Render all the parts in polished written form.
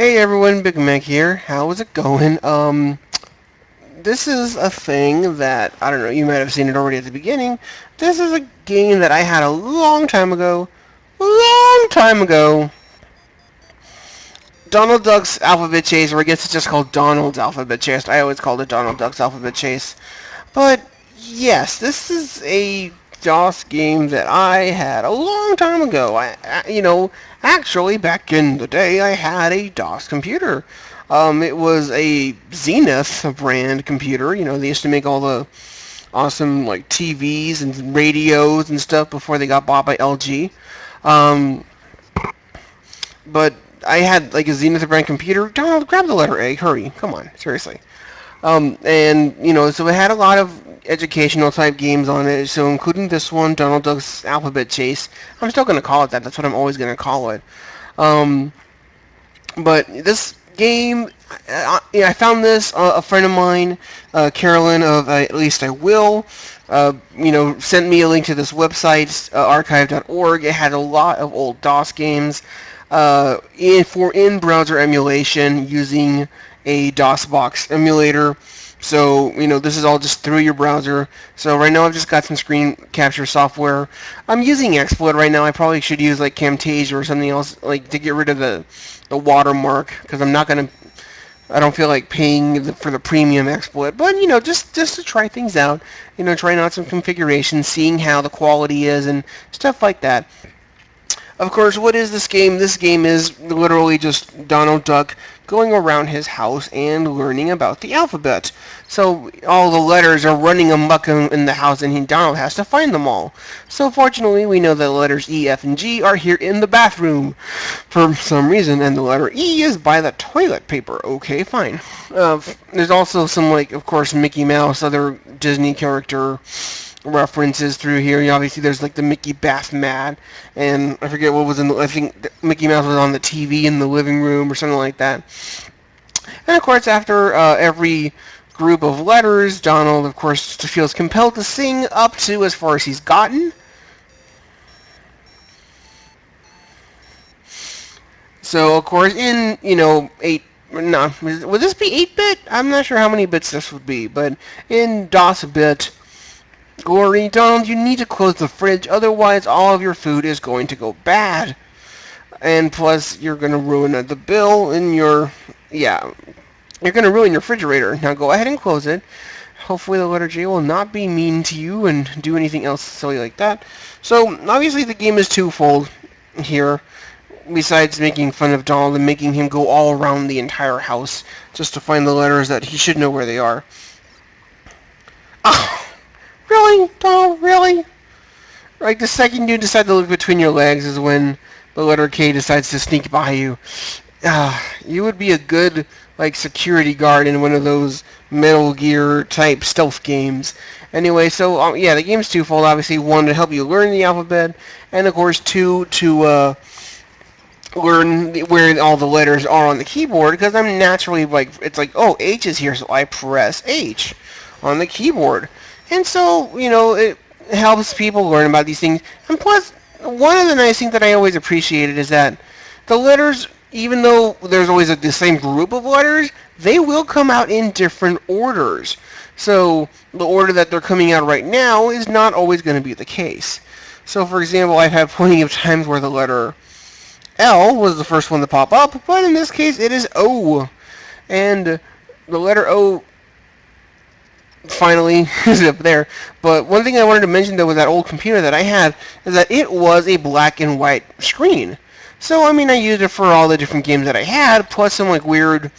Hey everyone, Big Mac here. How's it going? This is a thing that, I don't know, you might have seen it already at the beginning. This is a game that I had a long time ago. A long time ago. Donald Duck's Alphabet Chase, or I guess it's just called Donald's Alphabet Chase. I always called it Donald Duck's Alphabet Chase. But, yes, this is a DOS game that I had a long time ago. Actually, back in the day, I had a DOS computer. It was a Zenith brand computer. They used to make all the awesome like TVs and radios and stuff before they got bought by LG. Um, but I had like a Zenith brand computer. Donald, grab the letter A. Hurry, come on, seriously. So it had a lot of educational type games on it, so including this one, Donald Duck's Alphabet Chase. I'm still going to call it that. That's what I'm always going to call it. Um, but this game, I found this. A friend of mine, Carolyn of At Least I Will, sent me a link to this website, archive.org. It had a lot of old DOS games for in-browser emulation using a DOSBox emulator. So, this is all just through your browser. So right now I've just got some screen capture software. I'm using XSplit right now. I probably should use like Camtasia or something else like to get rid of the watermark because I don't feel like paying for the premium XSplit, but just to try things out, trying out some configurations, seeing how the quality is and stuff like that. Of course, what is this game? This game is literally just Donald Duck going around his house and learning about the alphabet. So all the letters are running amok in the house, and Donald has to find them all. So fortunately, we know that the letters E, F, and G are here in the bathroom for some reason, and the letter E is by the toilet paper. Okay, fine. There's also some, like, of course, Mickey Mouse, other Disney character references through here. Obviously, there's like the Mickey Bath mat, and I forget what was I think Mickey Mouse was on the TV in the living room or something like that. And of course, after every group of letters, Donald, of course, feels compelled to sing up to as far as he's gotten. So, of course, in, 8, no, would this be 8-bit? I'm not sure how many bits this would be, but in DOS-bit, Glory, Donald, you need to close the fridge, otherwise all of your food is going to go bad. And plus, you're going to ruin the bill in you're going to ruin your refrigerator. Now go ahead and close it. Hopefully the letter J will not be mean to you and do anything else silly like that. So, obviously the game is twofold here. Besides making fun of Donald and making him go all around the entire house just to find the letters that he should know where they are. Oh, really, Donald? Really? Like, the second you decide to look between your legs is when the letter K decides to sneak by you. You would be a good, like, security guard in one of those Metal Gear type stealth games. Anyway, so, the game's twofold. Obviously, one, to help you learn the alphabet, and, of course, two, to learn where all the letters are on the keyboard, because I'm naturally, like, it's like, oh, H is here, so I press H on the keyboard. And so, it helps people learn about these things. And plus, one of the nice things that I always appreciated is that the letters, even though there's always the same group of letters, they will come out in different orders. So the order that they're coming out right now is not always going to be the case. So for example, I've had plenty of times where the letter L was the first one to pop up, but in this case it is O. And the letter O finally is up there. But one thing I wanted to mention though with that old computer that I had is that it was a black and white screen. So I used it for all the different games that I had, plus some like weird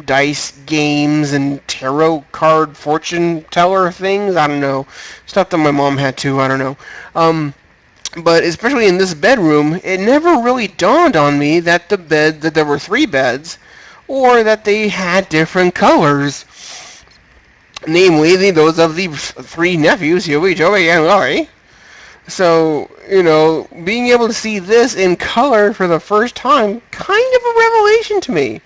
dice games and tarot card fortune teller things. I don't know, stuff that my mom had too. I don't know. But especially in this bedroom, it never really dawned on me that that there were 3 beds, or that they had different colors. Namely, those of the 3 nephews, Huey, Joey, and Laurie. So, being able to see this in color for the first time, kind of a revelation to me.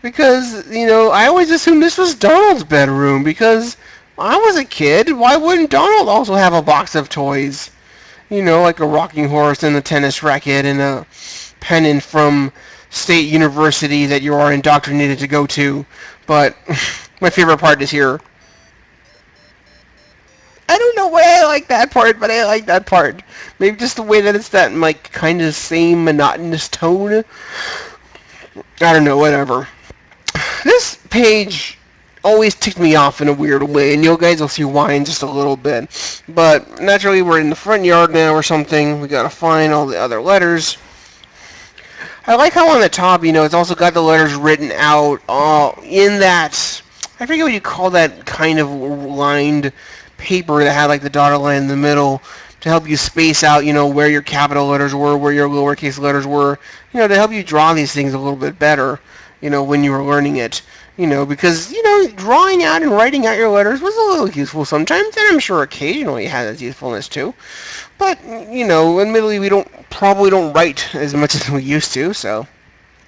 Because, I always assumed this was Donald's bedroom, because I was a kid, why wouldn't Donald also have a box of toys? Like a rocking horse and a tennis racket and a pennant from state university that you are indoctrinated to go to. But my favorite part is here. I don't know why I like that part, but I like that part. Maybe just the way that it's that like kind of same monotonous tone. I don't know, whatever. This page always ticked me off in a weird way, and you guys will see why in just a little bit. But naturally, we're in the front yard now or something. We gotta find all the other letters. I like how on the top, it's also got the letters written out in that, I forget what you call that kind of lined paper that had like the dotted line in the middle to help you space out, where your capital letters were, where your lowercase letters were, to help you draw these things a little bit better, when you were learning it. Because, drawing out and writing out your letters was a little useful sometimes, and I'm sure occasionally it had its usefulness too. But, admittedly, we probably don't write as much as we used to, so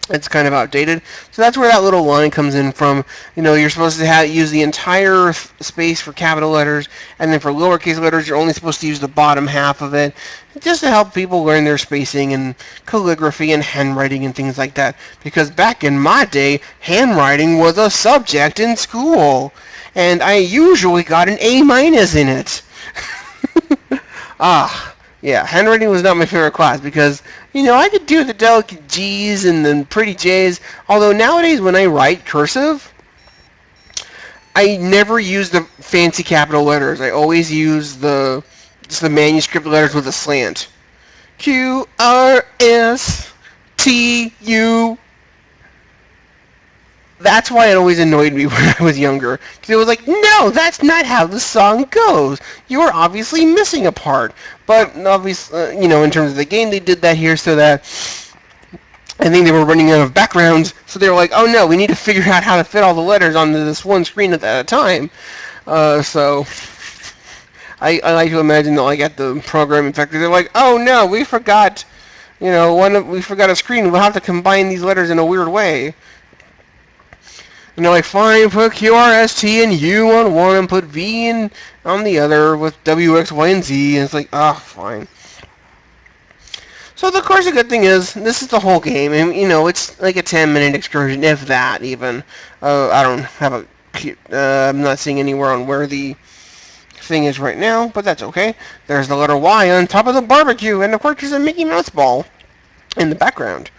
it's kind of outdated. So that's where that little line comes in from. You're supposed to use the entire space for capital letters, and then for lowercase letters, you're only supposed to use the bottom half of it, just to help people learn their spacing and calligraphy and handwriting and things like that. Because back in my day, handwriting was a subject in school, and I usually got an A- in it. Yeah, handwriting was not my favorite class because, I could do the delicate G's and the pretty J's. Although nowadays when I write cursive, I never use the fancy capital letters. I always use just the manuscript letters with a slant. Q, R, S, T, U. That's why it always annoyed me when I was younger. Because it was like, no, that's not how the song goes. You're obviously missing a part. But obviously, in terms of the game, they did that here so that I think they were running out of backgrounds. So they were like, oh no, we need to figure out how to fit all the letters onto this one screen at a time. So I like to imagine that like at the programming factory, they're like, oh no, we forgot, we forgot a screen. We'll have to combine these letters in a weird way. And they're like, fine, put Q, R, S, T, and U on one, and put V on the other with W, X, Y, and Z. And it's like, fine. So, of course, the good thing is, this is the whole game. And, it's like a 10-minute excursion, if that, even. I don't have I'm not seeing anywhere on where the thing is right now, but that's okay. There's the letter Y on top of the barbecue, and, of course, there's a Mickey Mouse ball in the background.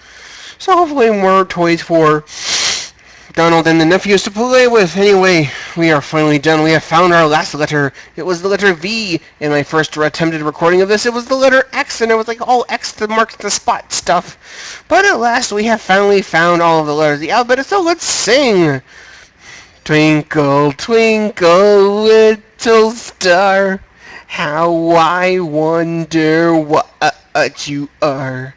So, hopefully, more toys for Donald and the nephews to play with. Anyway, we are finally done. We have found our last letter. It was the letter V. In my first attempted recording of this, it was the letter X, and it was like all X to mark the spot stuff. But at last, we have finally found all of the letters of the alphabet, so let's sing. Twinkle, twinkle, little star, how I wonder what you are.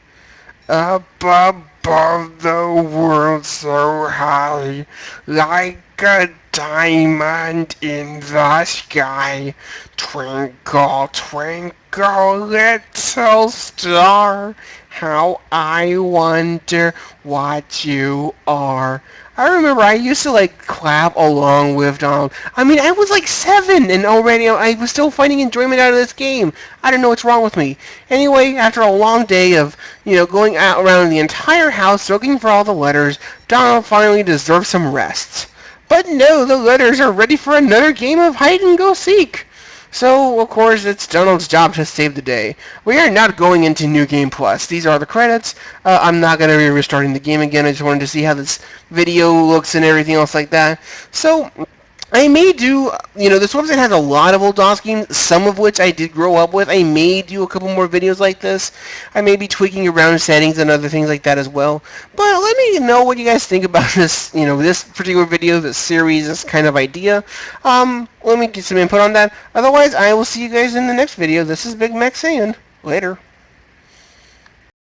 Up above the world so high, like a diamond in the sky. Twinkle, twinkle, little star, how I wonder what you are. I remember I used to clap along with Donald. I mean, I was 7 and already I was still finding enjoyment out of this game. I don't know what's wrong with me. Anyway, after a long day of, going out around the entire house looking for all the letters, Donald finally deserved some rest. But no, the letters are ready for another game of hide and go seek. So, of course, it's Donald's job to save the day. We are not going into New Game Plus. These are the credits. I'm not going to be restarting the game again. I just wanted to see how this video looks and everything else like that. So, I may do, this website has a lot of old DOS games, some of which I did grow up with. I may do a couple more videos like this. I may be tweaking around settings and other things like that as well. But let me know what you guys think about this, this particular video, this series, this kind of idea. Let me get some input on that. Otherwise, I will see you guys in the next video. This is Big Mac saying, later.